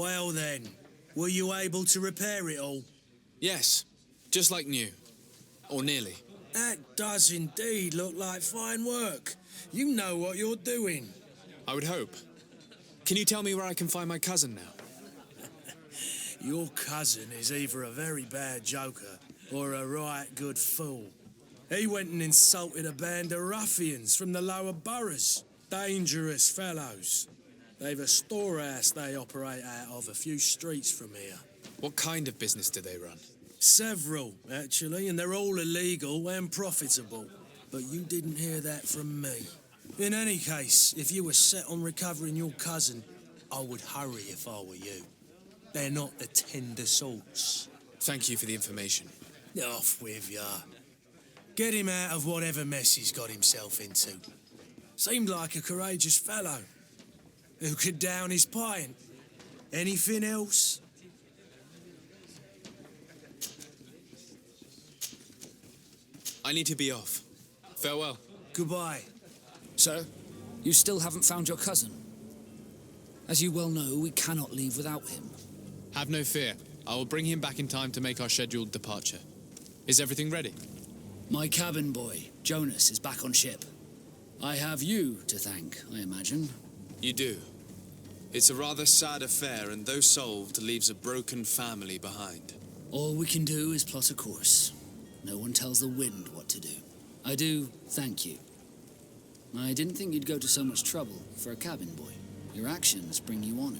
Well then, were you able to repair it all? Yes, just like new. Or nearly. That does indeed look like fine work. You know what you're doing. I would hope. Can you tell me where I can find my cousin now? Your cousin is either a very bad joker or a right good fool. He went and insulted a band of ruffians from the lower boroughs. Dangerous fellows. They've a storehouse they operate out of a few streets from here. What kind of business do they run? Several, actually, and they're all illegal and profitable. But you didn't hear that from me. In any case, if you were set on recovering your cousin, I would hurry if I were you. They're not the tender sorts. Thank you for the information. Off with ya. Get him out of whatever mess he's got himself into. Seemed like a courageous fellow who could down his pint. Anything else? I need to be off. Farewell. Goodbye. Sir, you still haven't found your cousin. As you well know, we cannot leave without him. Have no fear. I will bring him back in time to make our scheduled departure. Is everything ready? My cabin boy, Jonas, is back on ship. I have you to thank, I imagine. You do. It's a rather sad affair, and though solved, leaves a broken family behind. All we can do is plot a course. No one tells the wind what to do. I do thank you. I didn't think you'd go to so much trouble for a cabin boy. Your actions bring you honor.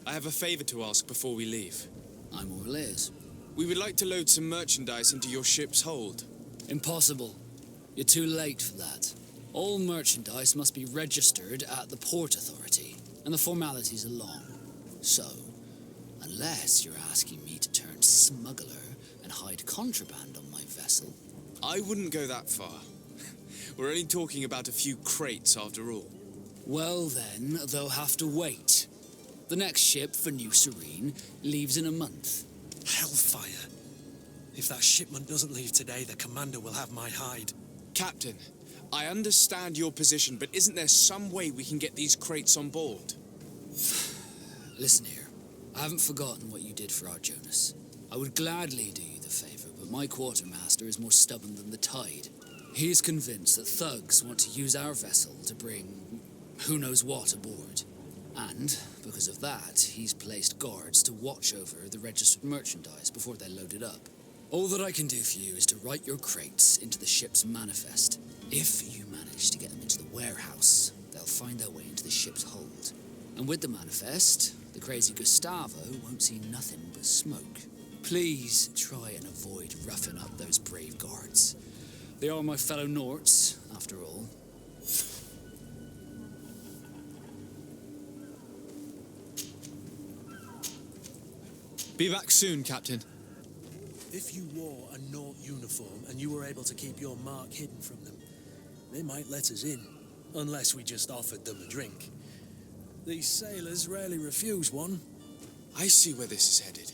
I have a favor to ask before we leave. I'm all ears. We would like to load some merchandise into your ship's hold. Impossible. You're too late for that. All merchandise must be registered at the Port Authority, and the formalities are long. So, unless you're asking me to turn smuggler and hide contraband on my vessel... I wouldn't go that far. We're only talking about a few crates after all. Well then, they'll have to wait. The next ship for New Serene leaves in a month. Hellfire. If that shipment doesn't leave today, the commander will have my hide. Captain, I understand your position, but isn't there some way we can get these crates on board? Listen here. I haven't forgotten what you did for our Jonas. I would gladly do you the favor, but my quartermaster is more stubborn than the tide. He is convinced that thugs want to use our vessel to bring who knows what aboard. And, because of that, he's placed guards to watch over the registered merchandise before they're loaded up. All that I can do for you is to write your crates into the ship's manifest. If you manage to get them into the warehouse, they'll find their way into the ship's hold. And with the manifest, the crazy Gustavo won't see nothing but smoke. Please try and avoid roughing up those brave guards. They are my fellow Norts, after all. Be back soon, Captain. If you wore a Nort uniform and you were able to keep your mark hidden from them, they might let us in, unless we just offered them a drink. These sailors rarely refuse one. I see where this is headed.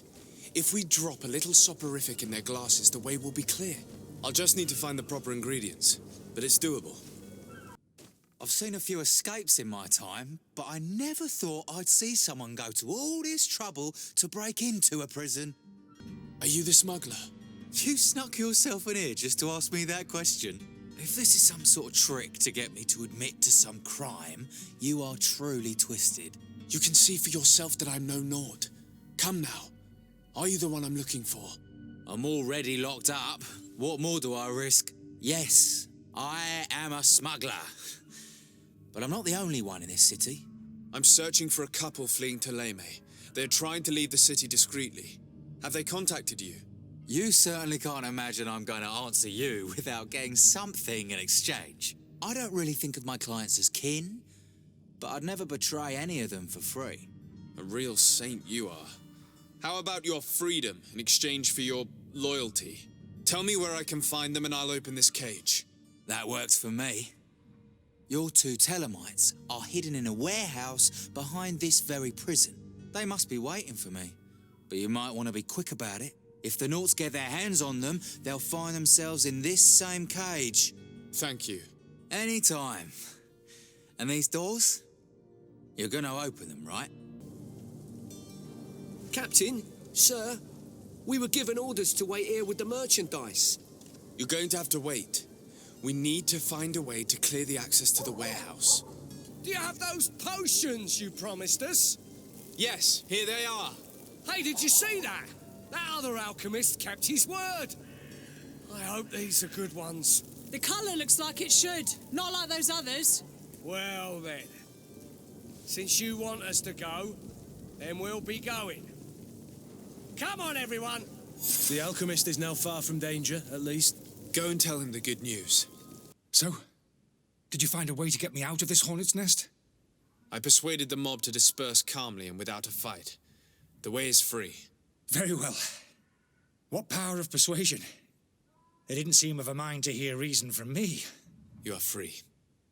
If we drop a little soporific in their glasses, the way will be clear. I'll just need to find the proper ingredients, but it's doable. I've seen a few escapes in my time, but I never thought I'd see someone go to all this trouble to break into a prison. Are you the smuggler? You snuck yourself in here just to ask me that question. If this is some sort of trick to get me to admit to some crime, you are truly twisted. You can see for yourself that I'm no Nord. Come now. Are you the one I'm looking for? I'm already locked up. What more do I risk? Yes, I am a smuggler. But I'm not the only one in this city. I'm searching for a couple fleeing to Leme. They're trying to leave the city discreetly. Have they contacted you? You certainly can't imagine I'm going to answer you without getting something in exchange. I don't really think of my clients as kin, but I'd never betray any of them for free. A real saint you are. How about your freedom in exchange for your loyalty? Tell me where I can find them and I'll open this cage. That works for me. Your two Telemites are hidden in a warehouse behind this very prison. They must be waiting for me, but you might want to be quick about it. If the Nauts get their hands on them, they'll find themselves in this same cage. Thank you. Anytime. And these doors? You're gonna open them, right? Captain, sir, we were given orders to wait here with the merchandise. You're going to have to wait. We need to find a way to clear the access to the warehouse. Do you have those potions you promised us? Yes, here they are. Hey, did you see that? That other alchemist kept his word. I hope these are good ones. The colour looks like it should, not like those others. Well then, since you want us to go, then we'll be going. Come on, everyone! The alchemist is now far from danger, at least. Go and tell him the good news. So, did you find a way to get me out of this hornet's nest? I persuaded the mob to disperse calmly and without a fight. The way is free. Very well. What power of persuasion? They didn't seem of a mind to hear reason from me. You are free.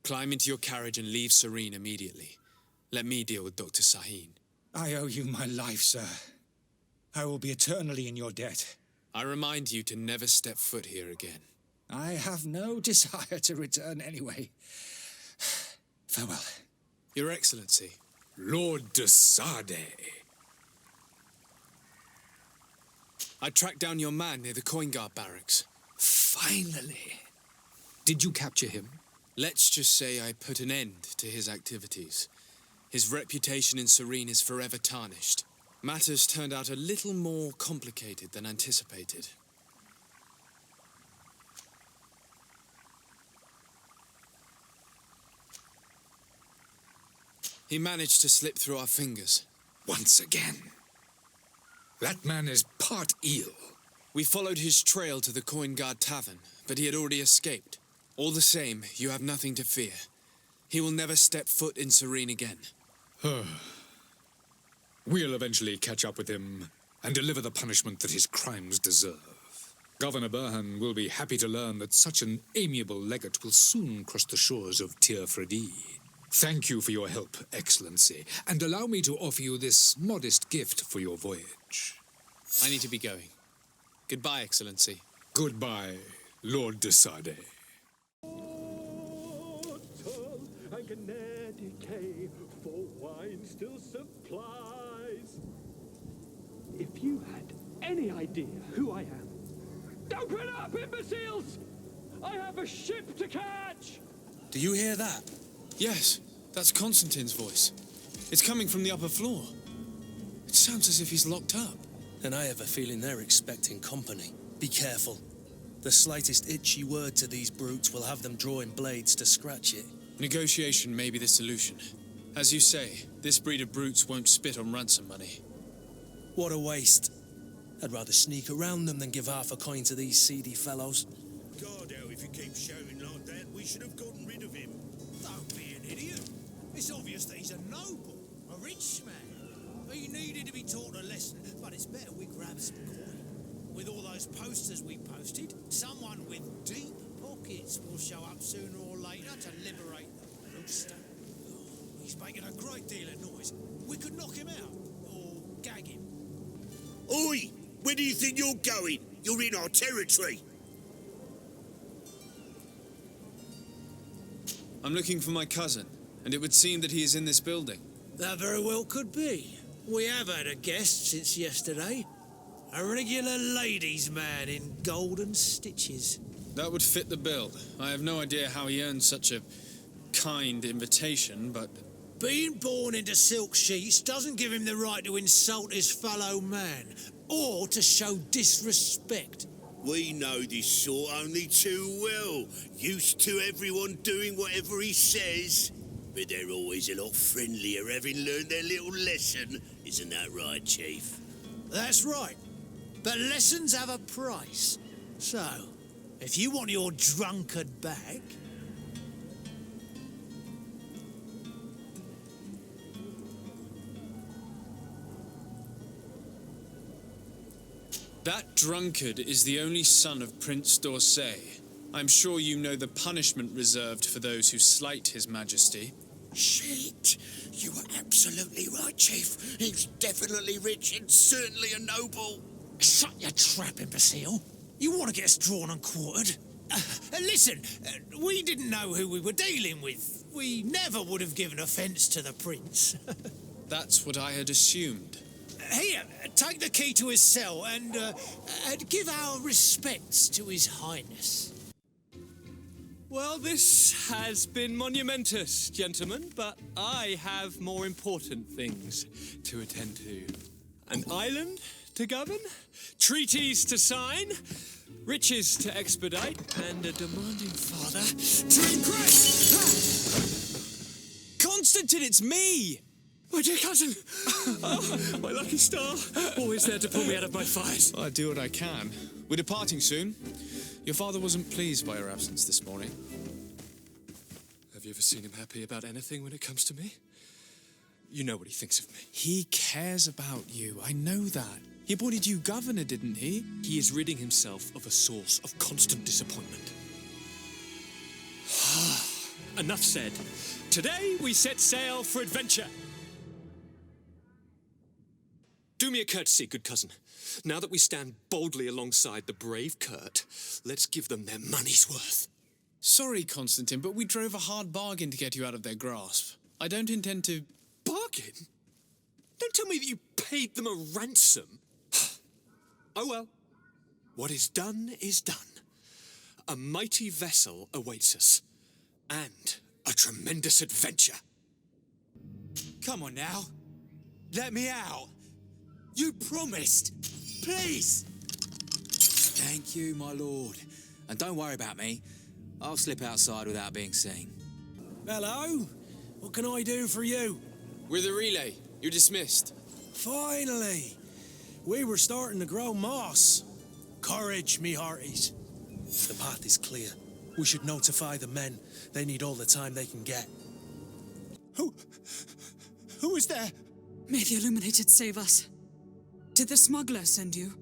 Climb into your carriage and leave Serene immediately. Let me deal with Dr. Sahin. I owe you my life, sir. I will be eternally in your debt. I remind you to never step foot here again. I have no desire to return anyway. Farewell. Your Excellency. Lord de Sade. I tracked down your man near the coin guard barracks. Finally. Did you capture him? Let's just say I put an end to his activities. His reputation in Serene is forever tarnished. Matters turned out a little more complicated than anticipated. He managed to slip through our fingers. Once again. That man is part eel. We followed his trail to the Coin Guard Tavern, but he had already escaped. All the same, you have nothing to fear. He will never step foot in Serene again. We'll eventually catch up with him and deliver the punishment that his crimes deserve. Governor Burhan will be happy to learn that such an amiable legate will soon cross the shores of Tir-Fradi. Thank you for your help, Excellency, and allow me to offer you this modest gift for your voyage. I need to be going. Goodbye, Excellency. Goodbye, Lord de Sade. For wine still supplies. If you had any idea who I am, open up, imbeciles! I have a ship to catch! Do you hear that? Yes, that's Constantine's voice. It's coming from the upper floor. It sounds as if he's locked up. And I have a feeling they're expecting company. Be careful. The slightest itchy word to these brutes will have them drawing blades to scratch it. Negotiation may be the solution. As you say, this breed of brutes won't spit on ransom money. What a waste. I'd rather sneak around them than give half a coin to these seedy fellows. God, how if you keep shouting like that, we should have gotten rid of him. Don't be an idiot. It's obvious that he's a noble, a rich man. He needed to be taught a lesson, but it's better we grab some coin. With all those posters we posted, someone with deep pockets will show up sooner or later to liberate the rooster. He's making a great deal of noise. We could knock him out, or gag him. Oi! Where do you think you're going? You're in our territory. I'm looking for my cousin, and it would seem that he is in this building. That very well could be. We have had a guest since yesterday. A regular ladies' man in golden stitches. That would fit the bill. I have no idea how he earned such a kind invitation, but... Being born into silk sheets doesn't give him the right to insult his fellow man, or to show disrespect. We know this sort only too well. Used to everyone doing whatever he says. But they're always a lot friendlier having learned their little lesson. Isn't that right, Chief? That's right. But lessons have a price. So, if you want your drunkard back... That drunkard is the only son of Prince d'Orsay. I'm sure you know the punishment reserved for those who slight His Majesty. Shit! You were absolutely right, Chief. He's definitely rich and certainly a noble. Shut your trap, imbecile. You want to get us drawn and quartered? Listen, we didn't know who we were dealing with. We never would have given offence to the prince. That's what I had assumed. Here, take the key to his cell and give our respects to his highness. Well, this has been monumentous, gentlemen, but I have more important things to attend to. An island to govern, treaties to sign, riches to expedite, and a demanding father to impress. Constantine, it's me! My dear cousin! Oh, my lucky star. Always there to pull me out of my fight. I do what I can. We're departing soon. Your father wasn't pleased by your absence this morning. Have you ever seen him happy about anything when it comes to me? You know what he thinks of me. He cares about you. I know that. He appointed you governor, didn't he? He is ridding himself of a source of constant disappointment. Enough said. Today we set sail for adventure. Do me a courtesy, good cousin. Now that we stand boldly alongside the brave Kurt, let's give them their money's worth. Sorry, Constantine, but we drove a hard bargain to get you out of their grasp. I don't intend to... Bargain? Don't tell me that you paid them a ransom. Oh well. What is done is done. A mighty vessel awaits us. And a tremendous adventure. Come on now. Let me out. You promised. Please. Thank you, my lord. And don't worry about me. I'll slip outside without being seen. Hello? What can I do for you? We're the relay. You're dismissed. Finally! We were starting to grow moss. Courage, me hearties. The path is clear. We should notify the men. They need all the time they can get. Who is there? May the Illuminated save us. Did the smuggler send you?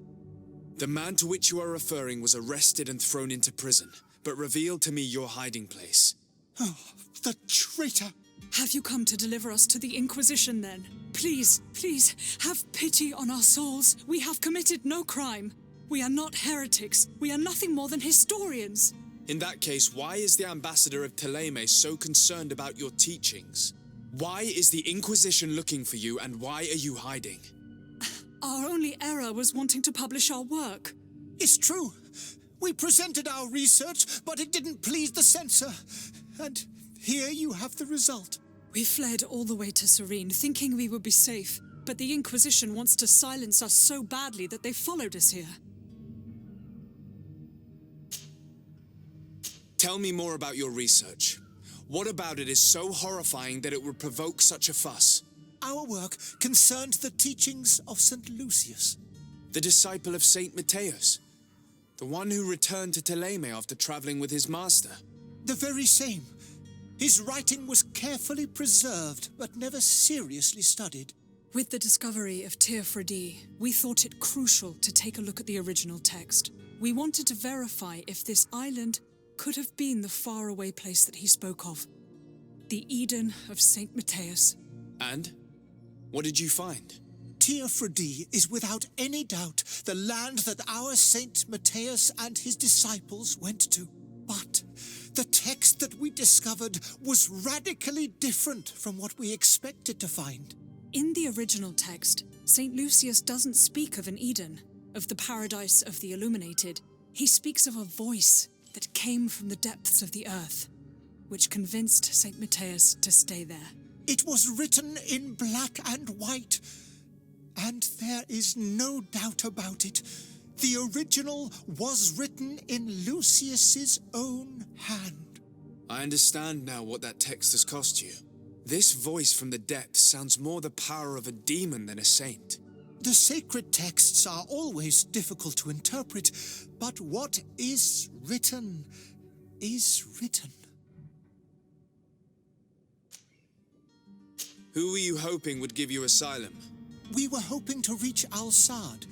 The man to which you are referring was arrested and thrown into prison, but revealed to me your hiding place. Oh, the traitor! Have you come to deliver us to the Inquisition, then? Please, please, have pity on our souls. We have committed no crime. We are not heretics. We are nothing more than historians. In that case, why is the ambassador of Ptolemy so concerned about your teachings? Why is the Inquisition looking for you, and why are you hiding? Our only error was wanting to publish our work. It's true. We presented our research, but it didn't please the censor. And here you have the result. We fled all the way to Serene, thinking we would be safe. But the Inquisition wants to silence us so badly that they followed us here. Tell me more about your research. What about it is so horrifying that it would provoke such a fuss? Our work concerned the teachings of St. Lucius. The disciple of St. Matthias. The one who returned to Ptolemy after traveling with his master. The very same. His writing was carefully preserved, but never seriously studied. With the discovery of Tir-Fradi, we thought it crucial to take a look at the original text. We wanted to verify if this island could have been the faraway place that he spoke of. The Eden of St. Matthias. And? What did you find? Tir-Fradi is without any doubt the land that our Saint Matthias and his disciples went to. But the text that we discovered was radically different from what we expected to find. In the original text, St. Lucius doesn't speak of an Eden, of the paradise of the illuminated. He speaks of a voice that came from the depths of the earth, which convinced St. Matthias to stay there. It was written in black and white, and there is no doubt about it. The original was written in Lucius's own hand. I understand now what that text has cost you. This voice from the depths sounds more the power of a demon than a saint. The sacred texts are always difficult to interpret, but what is written is written. Who were you hoping would give you asylum? We were hoping to reach Al-Sad.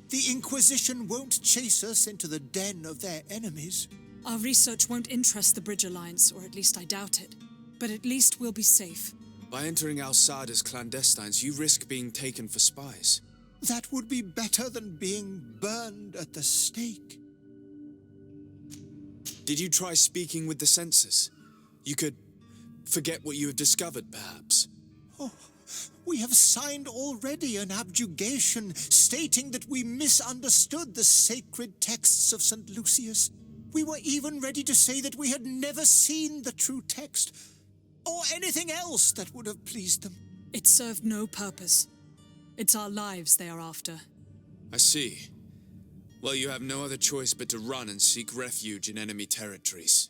The Inquisition won't chase us into the den of their enemies. Our research won't interest the Bridge Alliance, or at least I doubt it. But at least we'll be safe. By entering Al-Sad as clandestines, you risk being taken for spies. That would be better than being burned at the stake. Did you try speaking with the censors? You could forget what you have discovered, perhaps. Oh, we have signed already an abjugation stating that we misunderstood the sacred texts of St. Lucius. We were even ready to say that we had never seen the true text, or anything else that would have pleased them. It served no purpose. It's our lives they are after. I see. Well, you have no other choice but to run and seek refuge in enemy territories.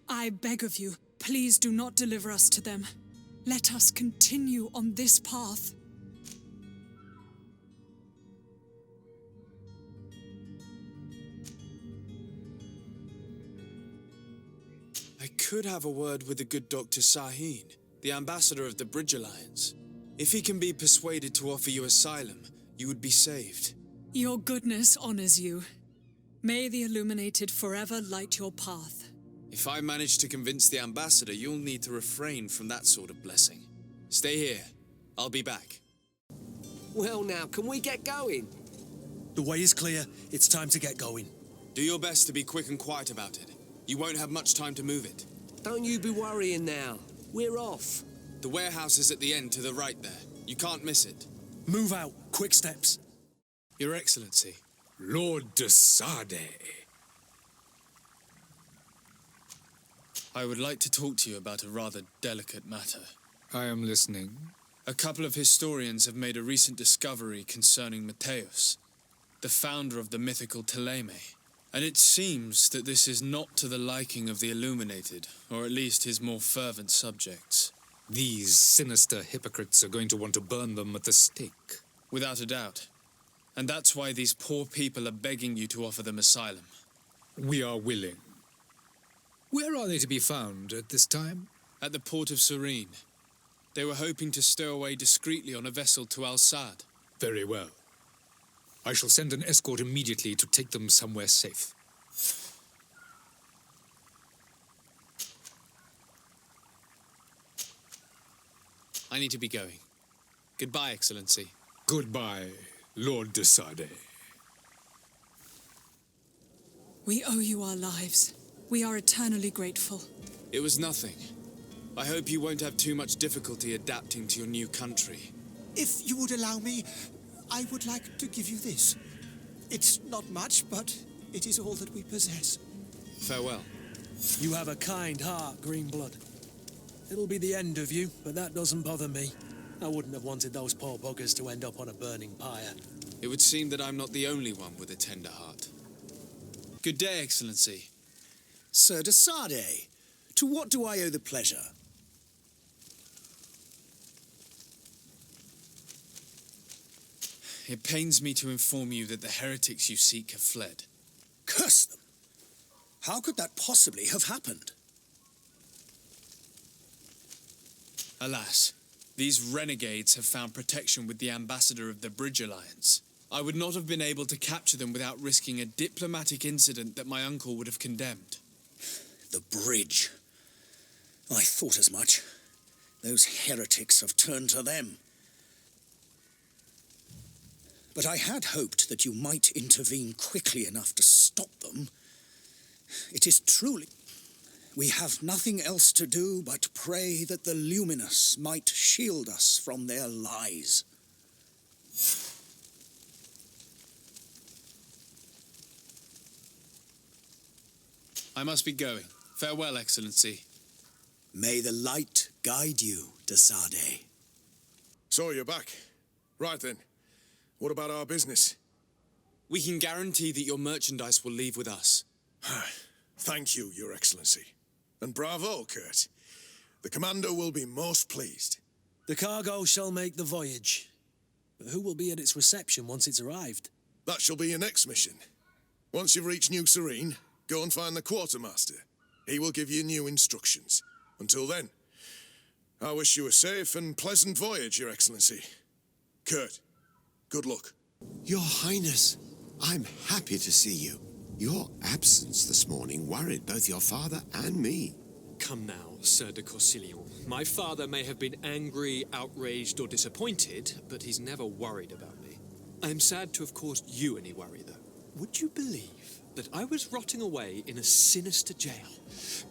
I beg of you, please do not deliver us to them. Let us continue on this path. I could have a word with the good Dr. Sahin, the ambassador of the Bridge Alliance. If he can be persuaded to offer you asylum, you would be saved. Your goodness honors you. May the Illuminated forever light your path. If I manage to convince the ambassador, you'll need to refrain from that sort of blessing. Stay here. I'll be back. Well now, can we get going? The way is clear. It's time to get going. Do your best to be quick and quiet about it. You won't have much time to move it. Don't you be worrying now. We're off. The warehouse is at the end to the right there. You can't miss it. Move out. Quick steps. Your Excellency. Lord de Sade. I would like to talk to you about a rather delicate matter. I am listening. A couple of historians have made a recent discovery concerning Matthäus, the founder of the mythical Ptolemy. And it seems that this is not to the liking of the Illuminated, or at least his more fervent subjects. These sinister hypocrites are going to want to burn them at the stake. Without a doubt. And that's why these poor people are begging you to offer them asylum. We are willing. Where are they to be found at this time? At the port of Serene. They were hoping to stow away discreetly on a vessel to Al-Sad. Very well. I shall send an escort immediately to take them somewhere safe. I need to be going. Goodbye, Excellency. Goodbye, Lord de Sade. We owe you our lives. We are eternally grateful. It was nothing. I hope you won't have too much difficulty adapting to your new country. If you would allow me, I would like to give you this. It's not much, but it is all that we possess. Farewell. You have a kind heart, Greenblood. It'll be the end of you, but that doesn't bother me. I wouldn't have wanted those poor buggers to end up on a burning pyre. It would seem that I'm not the only one with a tender heart. Good day, Excellency. Sir de Sade, to what do I owe the pleasure? It pains me to inform you that the heretics you seek have fled. Curse them! How could that possibly have happened? Alas, these renegades have found protection with the ambassador of the Bridge Alliance. I would not have been able to capture them without risking a diplomatic incident that my uncle would have condemned. The bridge. I thought as much. Those heretics have turned to them. But I had hoped that you might intervene quickly enough to stop them. It is truly... We have nothing else to do but pray that the Luminous might shield us from their lies. I must be going. Farewell, Excellency. May the light guide you, de Sade. So you're back. Right then. What about our business? We can guarantee that your merchandise will leave with us. Thank you, Your Excellency. And bravo, Kurt. The Commander will be most pleased. The cargo shall make the voyage. But who will be at its reception once it's arrived? That shall be your next mission. Once you've reached New Serene, go and find the quartermaster. He will give you new instructions. Until then, I wish you a safe and pleasant voyage, Your Excellency. Kurt, good luck. Your Highness, I'm happy to see you. Your absence this morning worried both your father and me. Come now, Sir de Corsilion. My father may have been angry, outraged, or disappointed, but he's never worried about me. I am sad to have caused you any worry, though. Would you believe that I was rotting away in a sinister jail,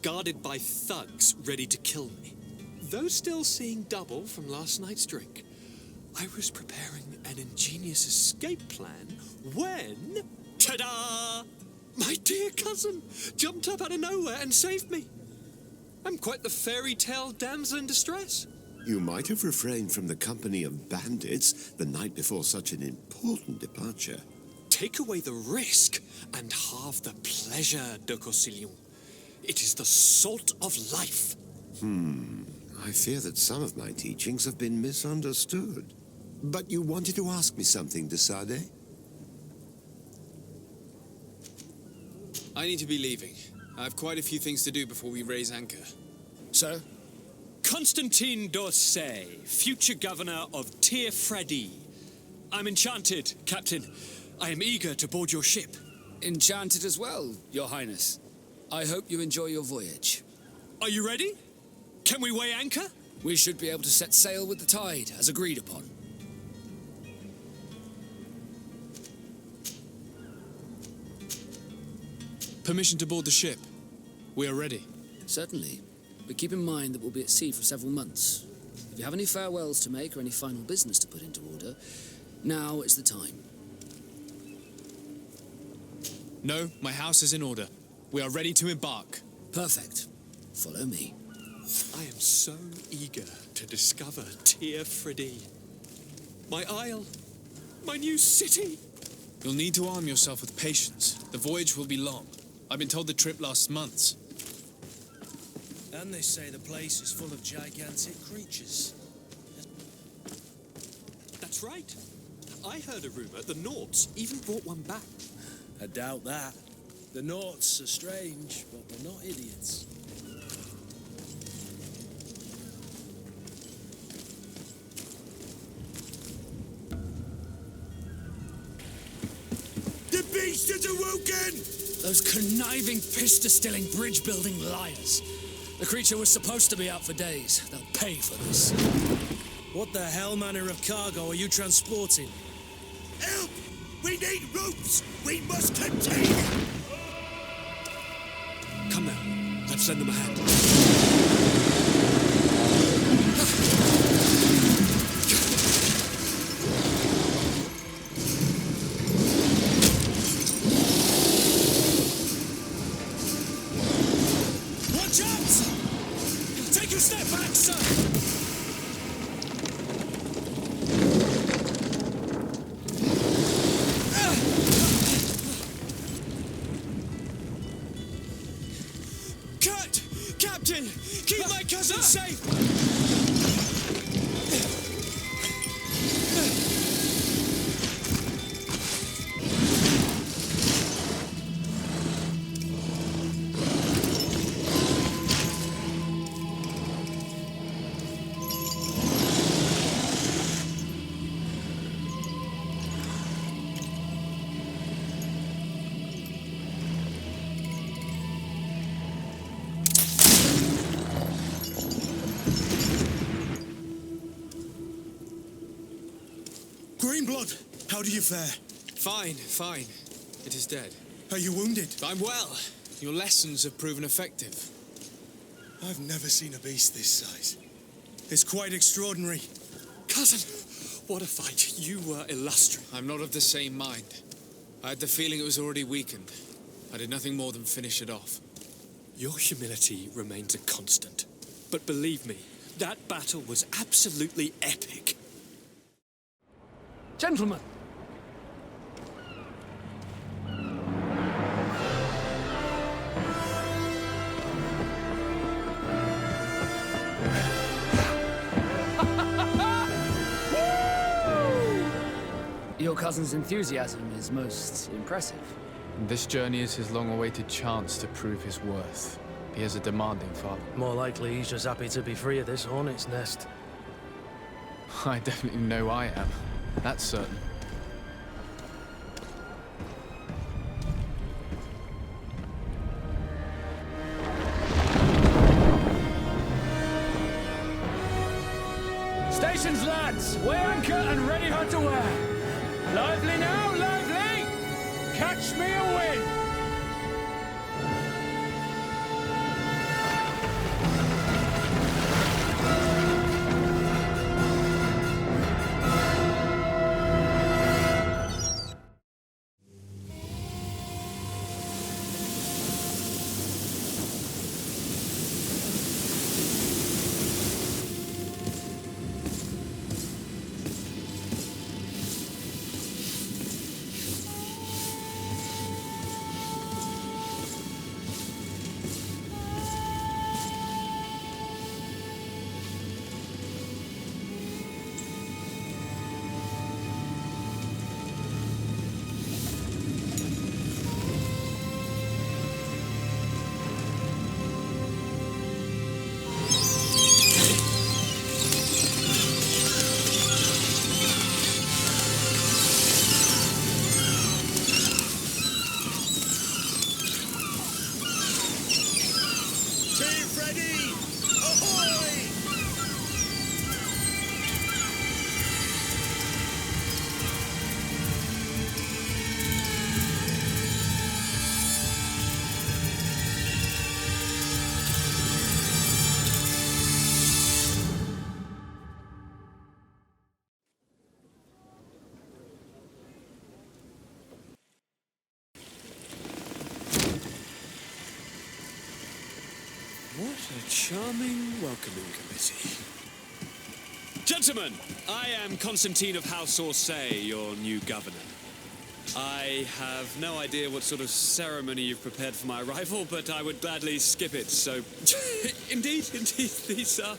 guarded by thugs ready to kill me? Though still seeing double from last night's drink, I was preparing an ingenious escape plan when... Ta-da! My dear cousin jumped up out of nowhere and saved me. I'm quite the fairy tale damsel in distress. You might have refrained from the company of bandits the night before such an important departure. Take away the risk and halve the pleasure, de Corsillon. It is the salt of life. I fear that some of my teachings have been misunderstood. But you wanted to ask me something, de Sade? I need to be leaving. I have quite a few things to do before we raise anchor. Sir? Constantine d'Orsay, future governor of Tir-Fradi. I'm enchanted, Captain. I am eager to board your ship. Enchanted as well, Your Highness. I hope you enjoy your voyage. Are you ready? Can we weigh anchor? We should be able to set sail with the tide, as agreed upon. Permission to board the ship. We are ready. Certainly. But keep in mind that we'll be at sea for several months. If you have any farewells to make or any final business to put into order, now is the time. No, my house is in order. We are ready to embark. Perfect. Follow me. I am so eager to discover Tir-Fradi. My isle. My new city. You'll need to arm yourself with patience. The voyage will be long. I've been told the trip lasts months. And they say the place is full of gigantic creatures. That's right. I heard a rumor the Nauts even brought one back. I doubt that. The Nauts are strange, but they're not idiots. The beast is awoken! Those conniving, pista-stilling, bridge-building liars. The creature was supposed to be out for days. They'll pay for this. What the hell manner of cargo are you transporting? Help! We need ropes! We must contain it! Come now, let's lend them a hand. Watch out! Take a step back, sir! Captain, keep my cousin safe! Greenblood, how do you fare? Fine, fine. It is dead. Are you wounded? I'm well. Your lessons have proven effective. I've never seen a beast this size. It's quite extraordinary. Cousin, what a fight. You were illustrious. I'm not of the same mind. I had the feeling it was already weakened. I did nothing more than finish it off. Your humility remains a constant. But believe me, that battle was absolutely epic. Gentlemen! Your cousin's enthusiasm is most impressive. This journey is his long-awaited chance to prove his worth. He has a demanding father. More likely he's just happy to be free of this hornet's nest. I definitely know I am. That's certain. Stations, lads! Weigh anchor and ready her to wear! Lively now, lively! Catch me a win! Tir-Fradi! Ahoy! What a charming welcoming committee. Gentlemen, I am Constantine of House Orsay, your new governor. I have no idea what sort of ceremony you've prepared for my arrival, but I would gladly skip it, so... indeed, these are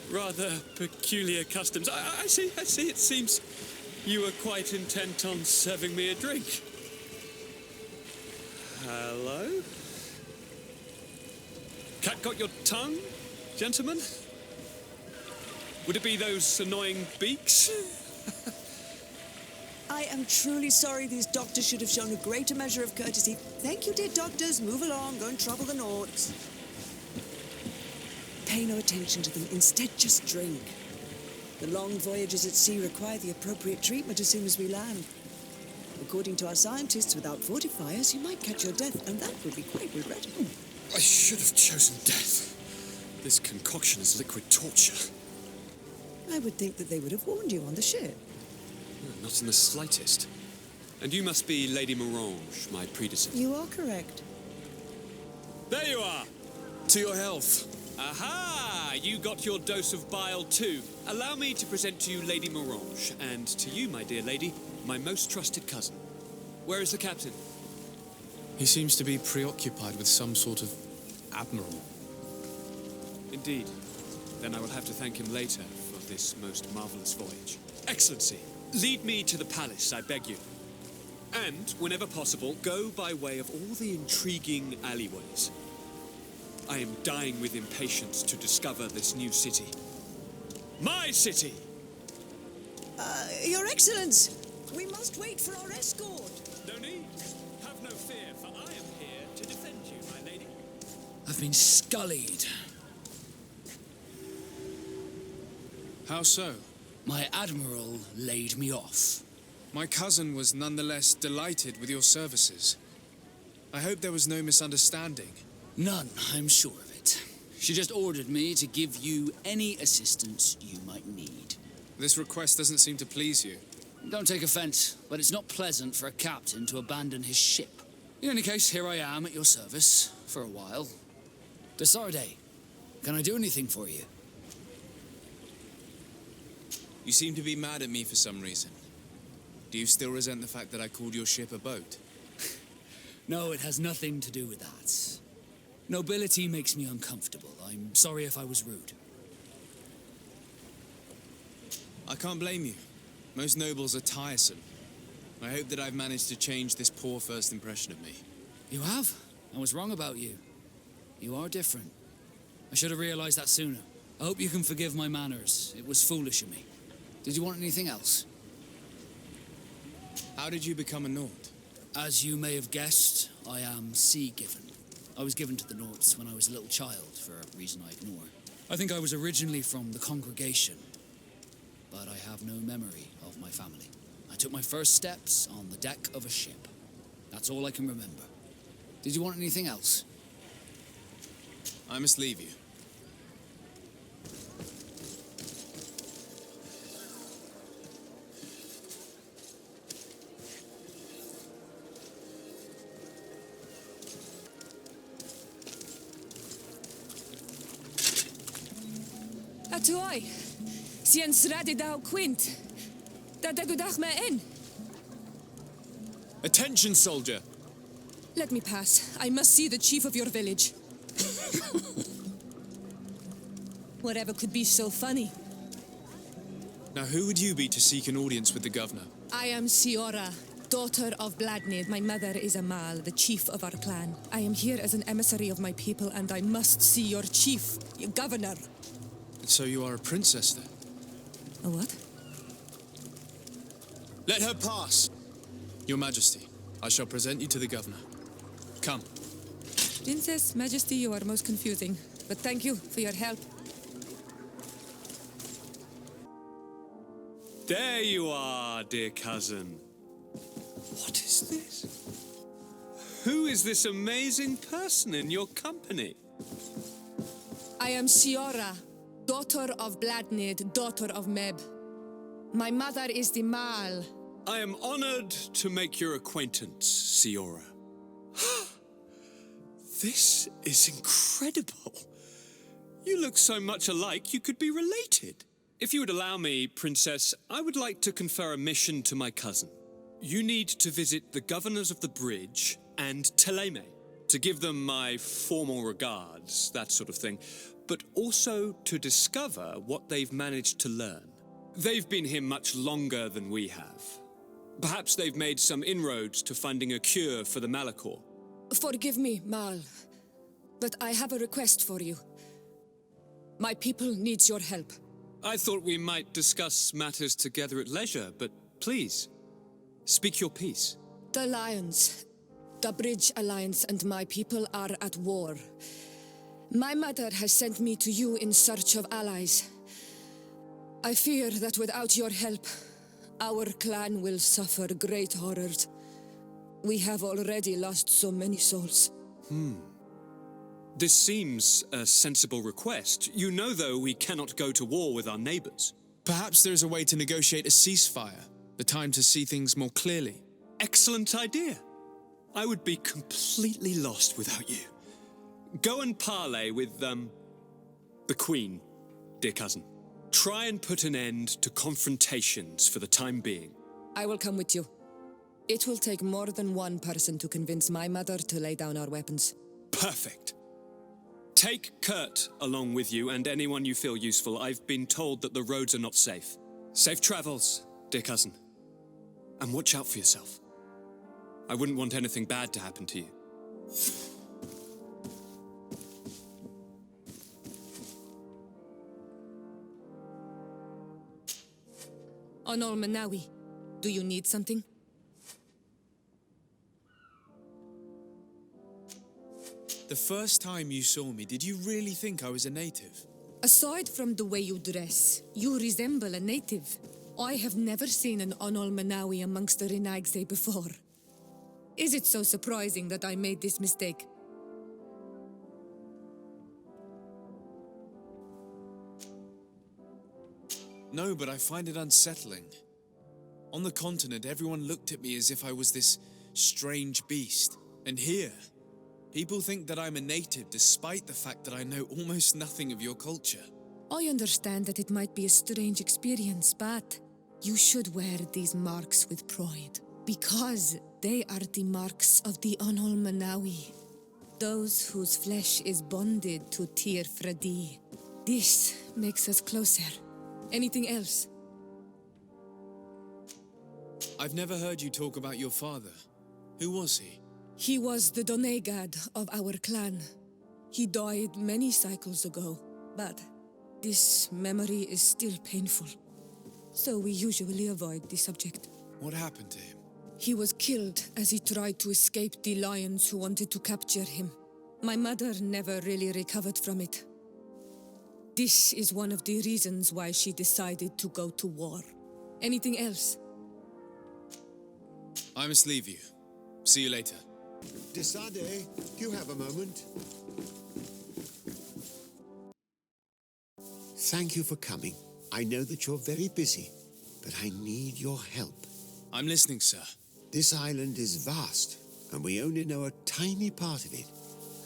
rather peculiar customs. I see, it seems you were quite intent on serving me a drink. Hello? Cat got your tongue, gentlemen? Would it be those annoying beaks? I am truly sorry these doctors should have shown a greater measure of courtesy. Thank you, dear doctors. Move along, go and trouble the Nauts. Pay no attention to them. Instead, just drink. The long voyages at sea require the appropriate treatment as soon as we land. According to our scientists, without fortifiers, you might catch your death, and that would be quite regrettable. I should have chosen death. This concoction is liquid torture. I would think that they would have warned you on the ship. Not in the slightest. And you must be Lady Morange, my predecessor. You are correct. There you are! To your health. Aha! You got your dose of bile too. Allow me to present to you Lady Morange, and to you, my dear lady, my most trusted cousin. Where is the captain? He seems to be preoccupied with some sort of admiral. Indeed. Then I will have to thank him later for this most marvelous voyage. Excellency, lead me to the palace, I beg you. And, whenever possible, go by way of all the intriguing alleyways. I am dying with impatience to discover this new city. My city! Your Excellence! We must wait for our escort. No need. Have no fear, for I am here to defend you, my lady. I've been scullied. How so? My admiral laid me off. My cousin was nonetheless delighted with your services. I hope there was no misunderstanding. None, I'm sure of it. She just ordered me to give you any assistance you might need. This request doesn't seem to please you. Don't take offense, but it's not pleasant for a captain to abandon his ship. In any case, here I am at your service, for a while. De Sardet, can I do anything for you? You seem to be mad at me for some reason. Do you still resent the fact that I called your ship a boat? No, it has nothing to do with that. Nobility makes me uncomfortable. I'm sorry if I was rude. I can't blame you. Most nobles are tiresome. I hope that I've managed to change this poor first impression of me. You have? I was wrong about you. You are different. I should have realized that sooner. I hope you can forgive my manners. It was foolish of me. Did you want anything else? How did you become a Naut? As you may have guessed, I am sea-given. I was given to the Nauts when I was a little child, for a reason I ignore. I think I was originally from the congregation, but I have no memory of my family. I took my first steps on the deck of a ship. That's all I can remember. Did you want anything else? I must leave you. Atuoi, sien sradi dau quint. Da degudach me in. Attention, soldier! Let me pass. I must see the chief of your village. Whatever could be so funny? Now, who would you be to seek an audience with the governor? I am Siora, daughter of Bladnid. My mother is Amal, the chief of our clan. I am here as an emissary of my people, and I must see your chief, your governor. So you are a princess, then? A what? Let her pass! Your Majesty, I shall present you to the governor. Come. Princess, Majesty, you are most confusing. But thank you for your help. There you are, dear cousin. What is this? Who is this amazing person in your company? I am Siora, daughter of Bladnid, daughter of Meb. My mother is the Mal. I am honored to make your acquaintance, Siora. This is incredible. You look so much alike you could be related. If you would allow me, Princess, I would like to confer a mission to my cousin. You need to visit the governors of the bridge and Teleme to give them my formal regards, that sort of thing, but also to discover what they've managed to learn. They've been here much longer than we have. Perhaps they've made some inroads to finding a cure for the Malachor. Forgive me, Mal, but I have a request for you. My people needs your help. I thought we might discuss matters together at leisure, but please, speak your piece. The Lions, the Bridge Alliance and my people are at war. My mother has sent me to you in search of allies. I fear that without your help, our clan will suffer great horrors. We have already lost so many souls. This seems a sensible request. You know, though, we cannot go to war with our neighbors. Perhaps there is a way to negotiate a ceasefire, the time to see things more clearly. Excellent idea. I would be completely lost without you. Go and parley with, the Queen, dear cousin. Try and put an end to confrontations for the time being. I will come with you. It will take more than one person to convince my mother to lay down our weapons. Perfect. Take Kurt along with you and anyone you feel useful. I've been told that the roads are not safe. Safe travels, dear cousin. And watch out for yourself. I wouldn't want anything bad to happen to you. Onol Manawi, do you need something? The first time you saw me, did you really think I was a native? Aside from the way you dress, you resemble a native. I have never seen an Onol Manawi amongst the Renagse before. Is it so surprising that I made this mistake? No, but I find it unsettling. On the continent, everyone looked at me as if I was this strange beast. And here, people think that I'm a native despite the fact that I know almost nothing of your culture. I understand that it might be a strange experience, but you should wear these marks with pride. Because they are the marks of the Onol Manawi. Those whose flesh is bonded to Tir-Fradi. This makes us closer. Anything else? I've never heard you talk about your father. Who was he? He was the Donegad of our clan. He died many cycles ago, but this memory is still painful. So we usually avoid the subject. What happened to him? He was killed as he tried to escape the lions who wanted to capture him. My mother never really recovered from it. This is one of the reasons why she decided to go to war. Anything else? I must leave you. See you later. Desade, do you have a moment? Thank you for coming. I know that you're very busy, but I need your help. I'm listening, sir. This island is vast, and we only know a tiny part of it.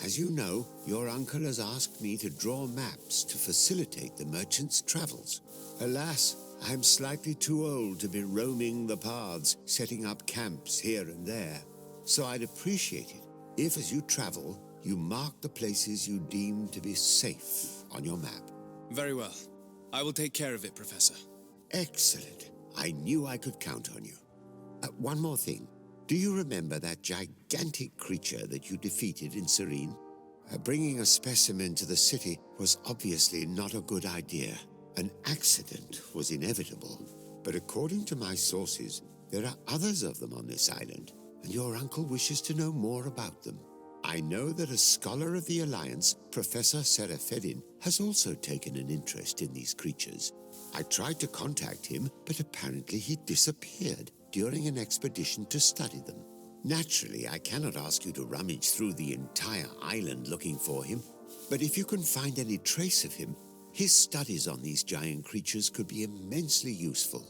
As you know, your uncle has asked me to draw maps to facilitate the merchant's travels. Alas, I am slightly too old to be roaming the paths, setting up camps here and there. So I'd appreciate it if, as you travel, you mark the places you deem to be safe on your map. Very well. I will take care of it, Professor. Excellent. I knew I could count on you. One more thing. Do you remember that gigantic creature that you defeated in Serene? Bringing a specimen to the city was obviously not a good idea. An accident was inevitable. But according to my sources, there are others of them on this island, and your uncle wishes to know more about them. I know that a scholar of the Alliance, Professor Serafedin, has also taken an interest in these creatures. I tried to contact him, but apparently he disappeared during an expedition to study them. Naturally, I cannot ask you to rummage through the entire island looking for him, but if you can find any trace of him, his studies on these giant creatures could be immensely useful.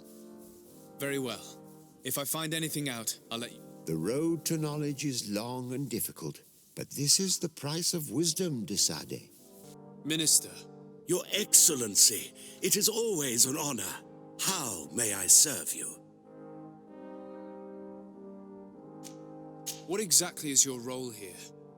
Very well. If I find anything out, I'll let you... The road to knowledge is long and difficult, but this is the price of wisdom, Desade. Minister. Your Excellency, it is always an honor. How may I serve you? What exactly is your role here?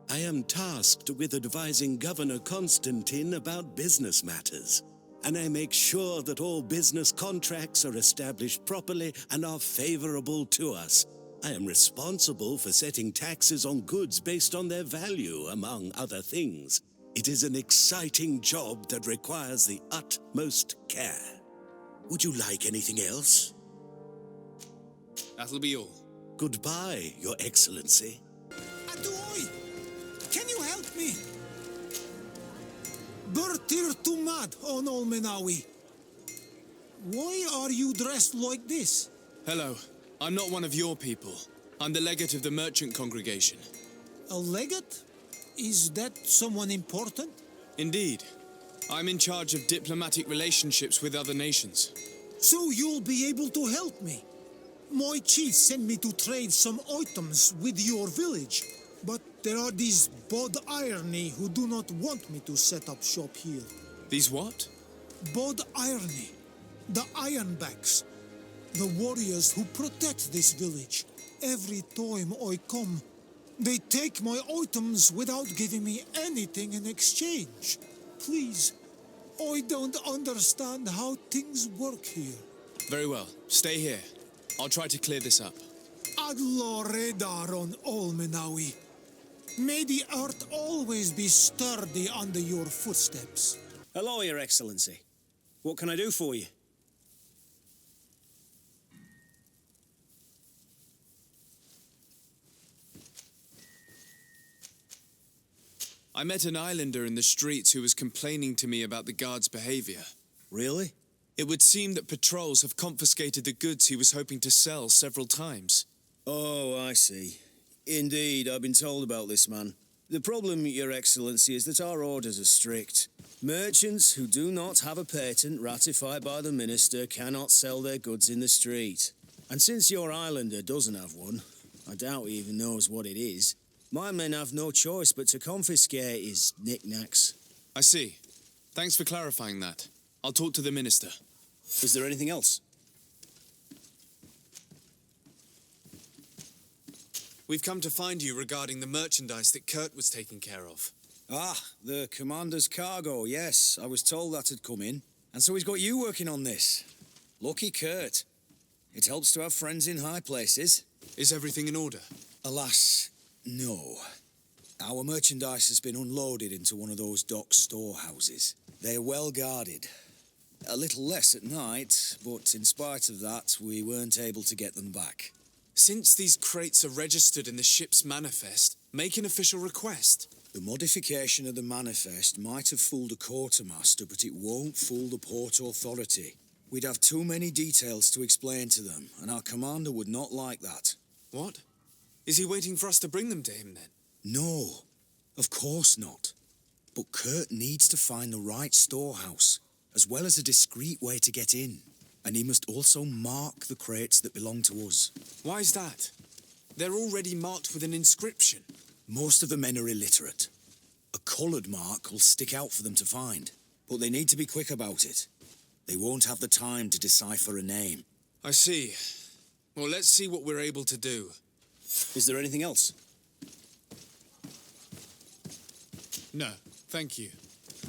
I am tasked with advising Governor Constantine about business matters, and I make sure that all business contracts are established properly and are favorable to us. I am responsible for setting taxes on goods based on their value, among other things. It is an exciting job that requires the utmost care. Would you like anything else? That'll be all. Goodbye, Your Excellency. Atuoi! Can you help me? Bertir Tumad on Olmenawi. Why are you dressed like this? Hello. I'm not one of your people. I'm the legate of the merchant congregation. A legate? Is that someone important? Indeed. I'm in charge of diplomatic relationships with other nations. So you'll be able to help me. My chief sent me to trade some items with your village, but there are these Bod Irony who do not want me to set up shop here. These what? Bod Irony. The Ironbacks. The warriors who protect this village. Every time I come, they take my items without giving me anything in exchange. Please, I don't understand how things work here. Very well. Stay here. I'll try to clear this up. Adlo Redar on Olmenawi. May the earth always be sturdy under your footsteps. Hello, Your Excellency. What can I do for you? I met an islander in the streets who was complaining to me about the guards' behavior. Really? It would seem that patrols have confiscated the goods he was hoping to sell several times. Oh, I see. Indeed, I've been told about this man. The problem, Your Excellency, is that our orders are strict. Merchants who do not have a patent ratified by the minister cannot sell their goods in the street. And since your islander doesn't have one, I doubt he even knows what it is, my men have no choice but to confiscate his knickknacks. I see. Thanks for clarifying that. I'll talk to the minister. Is there anything else? We've come to find you regarding the merchandise that Kurt was taking care of. Ah, the commander's cargo, yes. I was told that had come in. And so he's got you working on this. Lucky Kurt. It helps to have friends in high places. Is everything in order? Alas, no. Our merchandise has been unloaded into one of those dock storehouses. They're well guarded. A little less at night, but in spite of that, we weren't able to get them back. Since these crates are registered in the ship's manifest, make an official request. The modification of the manifest might have fooled a quartermaster, but it won't fool the port authority. We'd have too many details to explain to them, and our commander would not like that. What? Is he waiting for us to bring them to him, then? No, of course not. But Kurt needs to find the right storehouse, as well as a discreet way to get in. And he must also mark the crates that belong to us. Why is that? They're already marked with an inscription. Most of the men are illiterate. A coloured mark will stick out for them to find, but they need to be quick about it. They won't have the time to decipher a name. I see. Well, let's see what we're able to do. Is there anything else? No, thank you.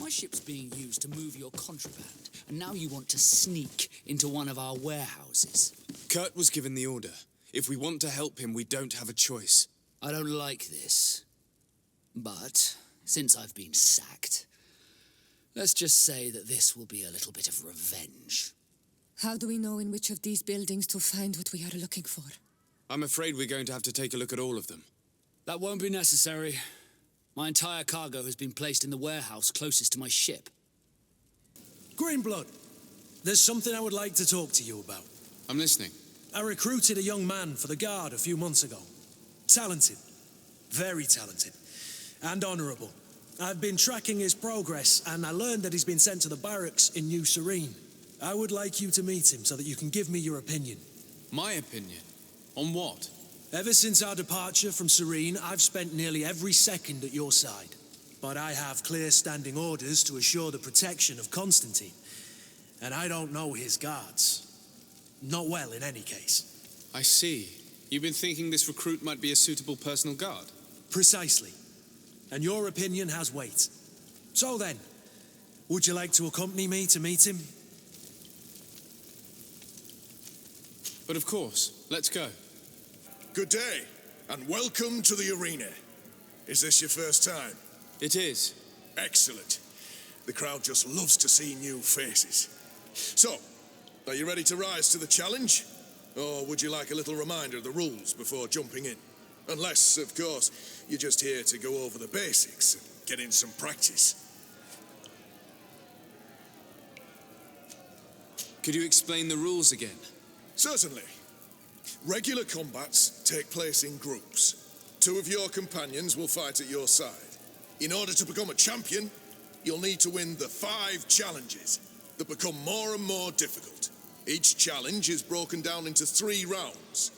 My ship's being used to move your contraband, and now you want to sneak into one of our warehouses. Kurt was given the order. If we want to help him, we don't have a choice. I don't like this. But, since I've been sacked, let's just say that this will be a little bit of revenge. How do we know in which of these buildings to find what we are looking for? I'm afraid we're going to have to take a look at all of them. That won't be necessary. My entire cargo has been placed in the warehouse closest to my ship. Greenblood, there's something I would like to talk to you about. I'm listening. I recruited a young man for the Guard a few months ago. Talented. Very talented. And honourable. I've been tracking his progress, and I learned that he's been sent to the barracks in New Serene. I would like you to meet him so that you can give me your opinion. My opinion? On what? Ever since our departure from Serene, I've spent nearly every second at your side. But I have clear standing orders to assure the protection of Constantine. And I don't know his guards. Not well, in any case. I see. You've been thinking this recruit might be a suitable personal guard? Precisely. And your opinion has weight. So then, would you like to accompany me to meet him? But of course. Let's go. Good day, and welcome to the arena. Is this your first time? It is. Excellent. The crowd just loves to see new faces. So, are you ready to rise to the challenge? Or would you like a little reminder of the rules before jumping in? Unless, of course, you're just here to go over the basics and get in some practice. Could you explain the rules again? Certainly. Regular combats take place in groups. 2 of your companions will fight at your side. In order to become a champion, you'll need to win the 5 challenges that become more and more difficult. Each challenge is broken down into 3 rounds.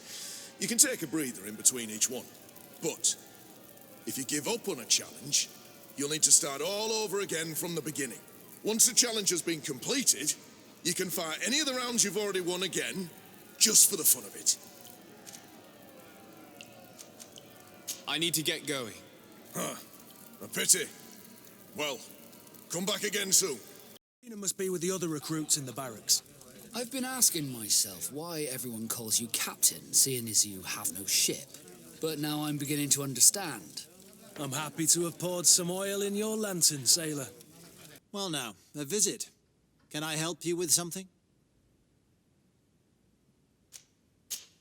You can take a breather in between each one. But if you give up on a challenge, you'll need to start all over again from the beginning. Once the challenge has been completed, you can fight any of the rounds you've already won again, just for the fun of it. I need to get going. Huh. A pity. Well, come back again soon. You must be with the other recruits in the barracks. I've been asking myself why everyone calls you captain, seeing as you have no ship. But now I'm beginning to understand. I'm happy to have poured some oil in your lantern, sailor. Well now, a visit. Can I help you with something?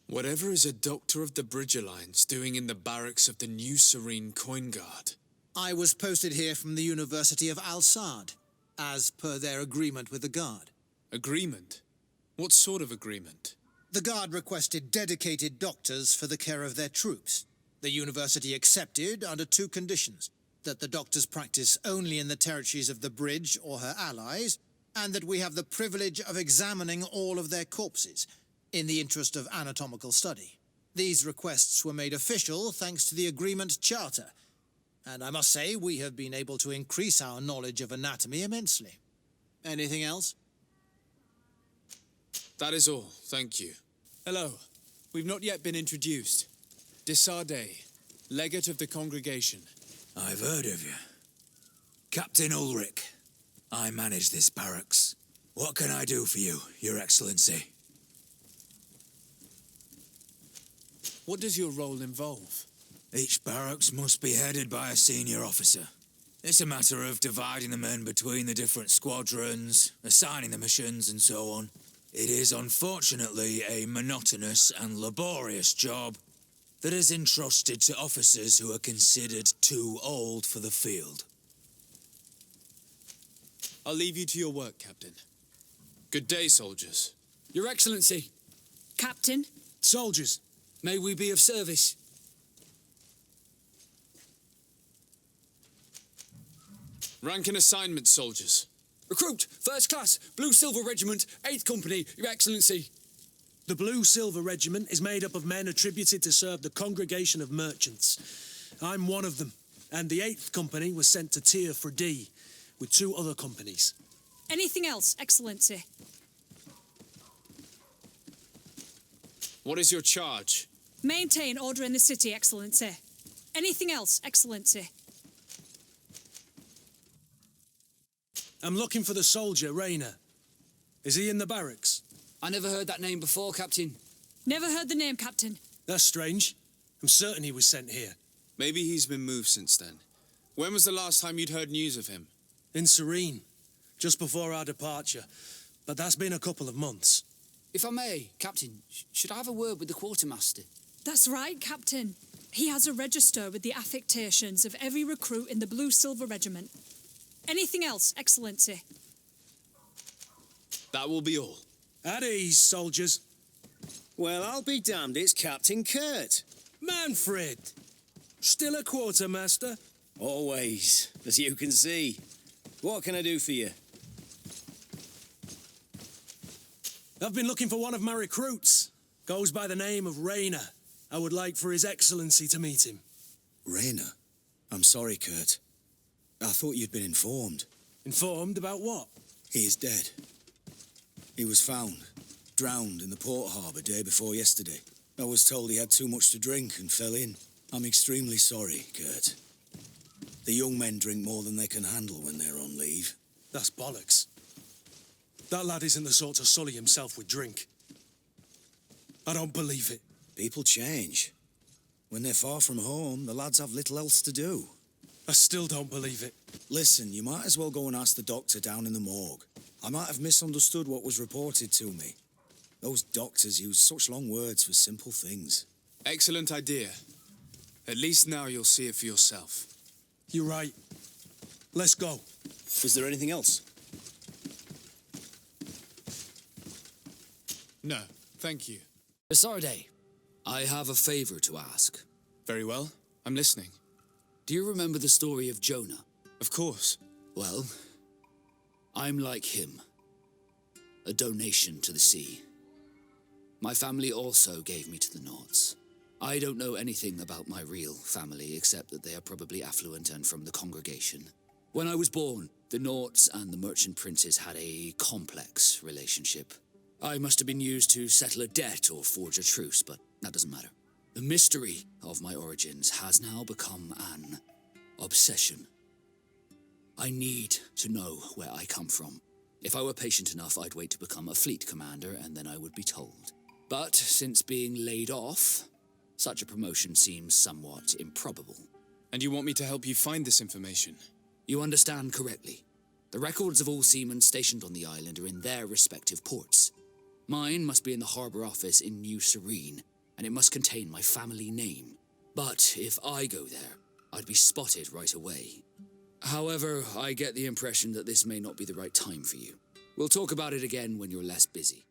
Whatever is a doctor of the Bridger Lines doing in the barracks of the New Serene Coin Guard? I was posted here from the University of Al-Sad, as per their agreement with the Guard. Agreement? What sort of agreement? The Guard requested dedicated doctors for the care of their troops. The University accepted under 2 conditions: that the doctors practice only in the territories of the Bridge or her allies, and that we have the privilege of examining all of their corpses, in the interest of anatomical study. These requests were made official thanks to the Agreement Charter, and I must say we have been able to increase our knowledge of anatomy immensely. Anything else? That is all, thank you. Hello. We've not yet been introduced. Desardet, legate of the congregation. I've heard of you. Captain Ulrich. I manage this barracks. What can I do for you, Your Excellency? What does your role involve? Each barracks must be headed by a senior officer. It's a matter of dividing the men between the different squadrons, assigning the missions, and so on. It is unfortunately a monotonous and laborious job that is entrusted to officers who are considered too old for the field. I'll leave you to your work, Captain. Good day, soldiers. Your Excellency. Captain? Soldiers, May we be of service? Rank and assignment, soldiers. Recruit, First Class, Blue Silver Regiment, 8th Company, Your Excellency. The Blue Silver Regiment is made up of men attributed to serve the Congregation of Merchants. I'm one of them, and the 8th Company was sent to Tir-Fradi with 2 other companies. Anything else, Excellency? What is your charge? Maintain order in the city, Excellency. Anything else, Excellency? I'm looking for the soldier, Rayner. Is he in the barracks? I never heard that name before, Captain. Never heard the name, Captain. That's strange. I'm certain he was sent here. Maybe he's been moved since then. When was the last time you'd heard news of him? In Serene, just before our departure. But that's been a couple of months. If I may, Captain, should I have a word with the quartermaster? That's right, Captain. He has a register with the affectations of every recruit in the Blue Silver Regiment. Anything else, Excellency? That will be all. At ease, soldiers. Well, I'll be damned, it's Captain Kurt. Manfred! Still a quartermaster? Always, as you can see. What can I do for you? I've been looking for one of my recruits. Goes by the name of Rayner. I would like for His Excellency to meet him. Rayner? I'm sorry, Kurt. I thought you'd been informed. Informed about what? He is dead. He was found, drowned in the port harbour day before yesterday. I was told he had too much to drink and fell in. I'm extremely sorry, Kurt. The young men drink more than they can handle when they're on leave. That's bollocks. That lad isn't the sort to sully himself with drink. I don't believe it. People change. When they're far from home, the lads have little else to do. I still don't believe it. Listen, you might as well go and ask the doctor down in the morgue. I might have misunderstood what was reported to me. Those doctors use such long words for simple things. Excellent idea. At least now you'll see it for yourself. You're right. Let's go. Is there anything else? No, thank you. Isarde, I have a favor to ask. Very well. I'm listening. Do you remember the story of Jonah? Of course. Well, I'm like him. A donation to the sea. My family also gave me to the Nauts. I don't know anything about my real family, except that they are probably affluent and from the congregation. When I was born, the Nauts and the merchant princes had a complex relationship. I must have been used to settle a debt or forge a truce, but that doesn't matter. The mystery of my origins has now become an obsession. I need to know where I come from. If I were patient enough, I'd wait to become a fleet commander, and then I would be told. But since being laid off, such a promotion seems somewhat improbable. And you want me to help you find this information? You understand correctly. The records of all seamen stationed on the island are in their respective ports. Mine must be in the harbour office in New Serene, and it must contain my family name. But if I go there, I'd be spotted right away. However, I get the impression that this may not be the right time for you. We'll talk about it again when you're less busy.